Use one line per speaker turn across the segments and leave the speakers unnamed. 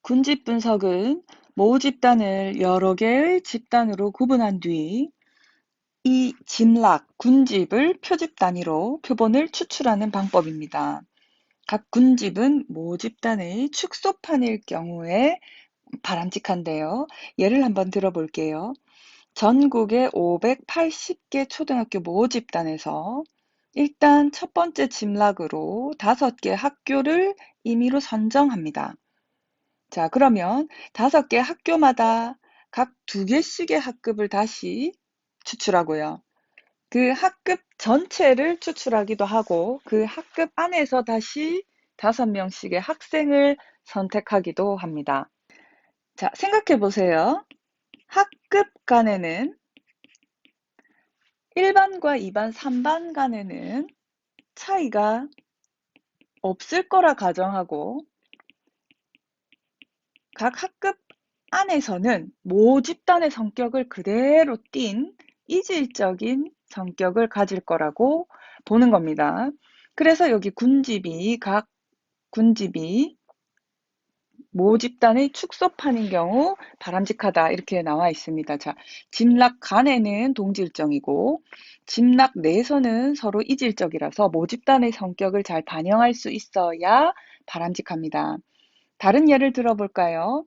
군집 분석은 모집단을 여러 개의 집단으로 구분한 뒤 이 집락, 군집을 표집 단위로 표본을 추출하는 방법입니다. 각 군집은 모집단의 축소판일 경우에 바람직한데요. 예를 한번 들어볼게요. 전국의 580개 초등학교 모집단에서 일단 첫 번째 집락으로 5개 학교를 임의로 선정합니다. 자, 그러면 5개 학교마다 각 2개씩의 학급을 다시 추출하고요. 그 학급 전체를 추출하기도 하고 그 학급 안에서 다시 5명씩의 학생을 선택하기도 합니다. 자, 생각해 보세요. 학급 간에는 1반과 2반, 3반 간에는 차이가 없을 거라 가정하고 각 학급 안에서는 모집단의 성격을 그대로 띈 이질적인 성격을 가질 거라고 보는 겁니다. 그래서 여기 각 군집이 모집단의 축소판인 경우 바람직하다 이렇게 나와 있습니다. 자, 집락 간에는 동질적이고 집락 내에서는 서로 이질적이라서 모집단의 성격을 잘 반영할 수 있어야 바람직합니다. 다른 예를 들어볼까요?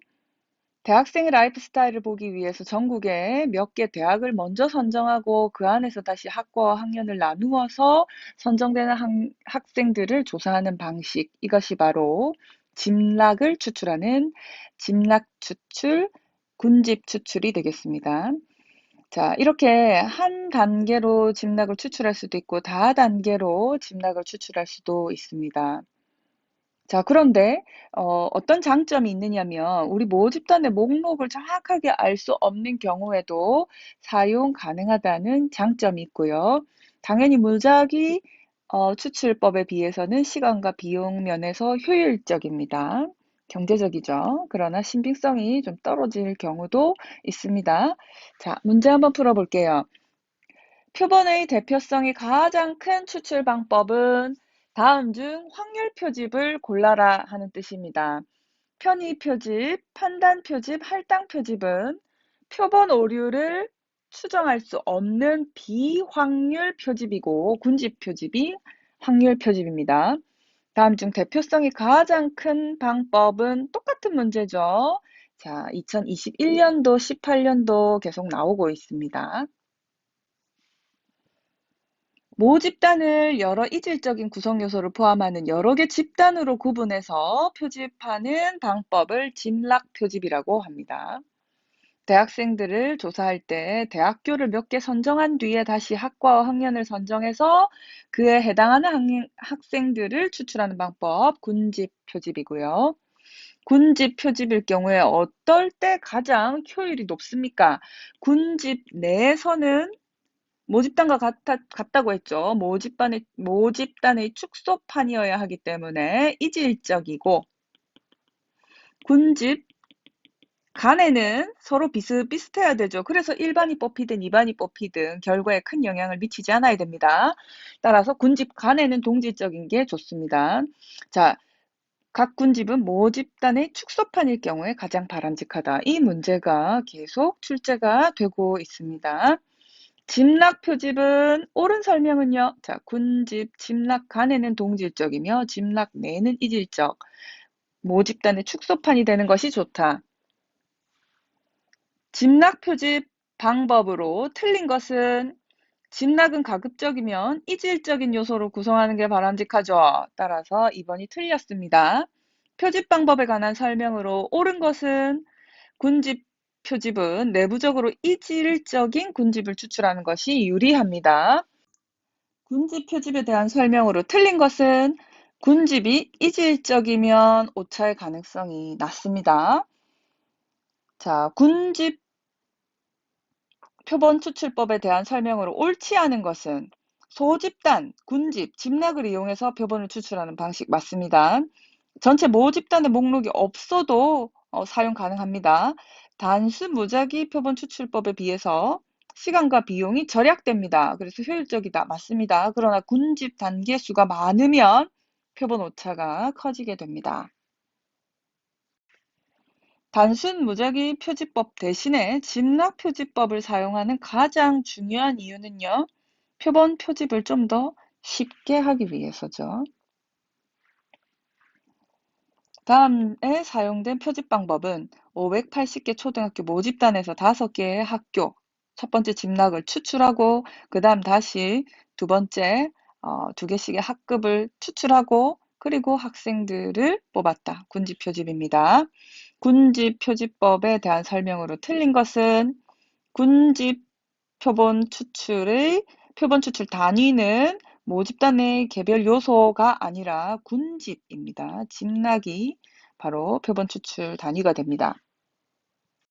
대학생의 라이프 스타일을 보기 위해서 전국에 몇 개 대학을 먼저 선정하고 그 안에서 다시 학과와 학년을 나누어서 선정되는 학생들을 조사하는 방식, 이것이 바로 집락을 추출하는 집락 추출, 군집 추출이 되겠습니다. 자, 이렇게 한 단계로 집락을 추출할 수도 있고 다단계로 집락을 추출할 수도 있습니다. 자, 그런데 어떤 장점이 있느냐면 우리 모집단의 목록을 정확하게 알 수 없는 경우에도 사용 가능하다는 장점이 있고요. 당연히 무작위 추출법에 비해서는 시간과 비용 면에서 효율적입니다. 경제적이죠. 그러나 신빙성이 좀 떨어질 경우도 있습니다. 자, 문제 한번 풀어볼게요. 표본의 대표성이 가장 큰 추출 방법은 다음 중 확률 표집을 골라라 하는 뜻입니다. 편의 표집, 판단 표집, 할당 표집은 표본 오류를 추정할 수 없는 비확률 표집이고 군집 표집이 확률 표집입니다. 다음 중 대표성이 가장 큰 방법은 똑같은 문제죠. 자, 2021년도, 18년도 계속 나오고 있습니다. 모집단을 여러 이질적인 구성 요소를 포함하는 여러 개 집단으로 구분해서 표집하는 방법을 집락 표집이라고 합니다. 대학생들을 조사할 때 대학교를 몇 개 선정한 뒤에 다시 학과와 학년을 선정해서 그에 해당하는 학생들을 추출하는 방법, 군집 표집이고요. 군집 표집일 경우에 어떨 때 가장 효율이 높습니까? 군집 내에서는 모집단과 같다고 했죠. 모집단의 축소판이어야 하기 때문에 이질적이고 군집 간에는 서로 비슷비슷해야 되죠. 그래서 1반이 뽑히든 2반이 뽑히든 결과에 큰 영향을 미치지 않아야 됩니다. 따라서 군집 간에는 동질적인 게 좋습니다. 자, 각 군집은 모집단의 축소판일 경우에 가장 바람직하다. 이 문제가 계속 출제가 되고 있습니다. 집락 표집은 옳은 설명은요. 자, 군집, 집락 간에는 동질적이며 집락 내는 이질적. 모집단의 축소판이 되는 것이 좋다. 집락 표집 방법으로 틀린 것은 집락은 가급적이면 이질적인 요소로 구성하는 게 바람직하죠. 따라서 2번이 틀렸습니다. 표집 방법에 관한 설명으로 옳은 것은 군집 표집은 내부적으로 이질적인 군집을 추출하는 것이 유리합니다. 군집 표집에 대한 설명으로 틀린 것은 군집이 이질적이면 오차의 가능성이 낮습니다. 자, 군집 표본 추출법에 대한 설명으로 옳지 않은 것은 소집단, 군집, 집락을 이용해서 표본을 추출하는 방식 맞습니다. 전체 모집단의 목록이 없어도 사용 가능합니다. 단수 무작위 표본 추출법에 비해서 시간과 비용이 절약됩니다. 그래서 효율적이다. 맞습니다. 그러나 군집 단계 수가 많으면 표본 오차가 커지게 됩니다. 단순 무작위 표지법 대신에 집락 표지법을 사용하는 가장 중요한 이유는요, 표본 표집을 좀 더 쉽게 하기 위해서죠. 다음에 사용된 표집 방법은 580개 초등학교 모집단에서 5개의 학교, 첫 번째 집락을 추출하고, 그 다음 다시 두 번째 2개씩의 학급을 추출하고, 그리고 학생들을 뽑았다. 군집 표집입니다. 군집 표집법에 대한 설명으로 틀린 것은 군집 표본 추출 단위는 모집단 의 개별 요소가 아니라 군집입니다. 집락이 바로 표본 추출 단위가 됩니다.